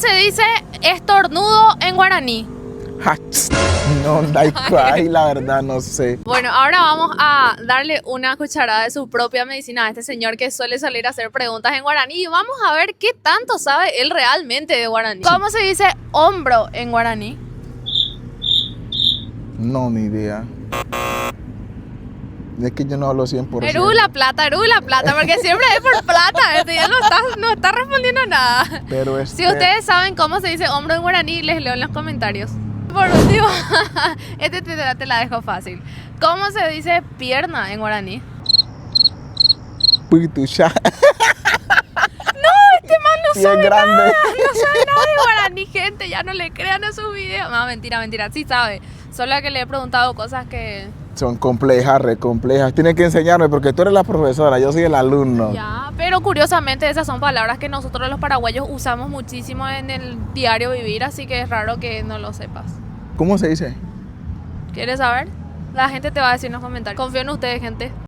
se dice estornudo en guaraní? No, la verdad no sé. Bueno, ahora vamos a darle una cucharada de su propia medicina a este señor que suele salir a hacer preguntas en guaraní y vamos a ver qué tanto sabe él realmente de guaraní. ¿Cómo se dice hombro en guaraní? No, ni idea. Es que yo no hablo 100%. Erú la plata, porque siempre es por plata. Este ya no está respondiendo nada. Pero Si ustedes saben cómo se dice hombro en guaraní, les leo en los comentarios. Por último, te la dejo fácil. ¿Cómo se dice pierna en guaraní? Pitucha. Este man no sabe grande. nada. No sabe nada de guaraní, gente. Ya no le crean a sus videos. No, mentira. Sí sabe. Solo que le he preguntado cosas que... Son complejas, re complejas. Tienes que enseñarme porque tú eres la profesora, yo soy el alumno. Ya, pero curiosamente esas son palabras que nosotros los paraguayos usamos muchísimo en el diario vivir, así que es raro que no lo sepas. ¿Cómo se dice? ¿Quieres saber? La gente te va a decir en los comentarios. Confío en ustedes, gente.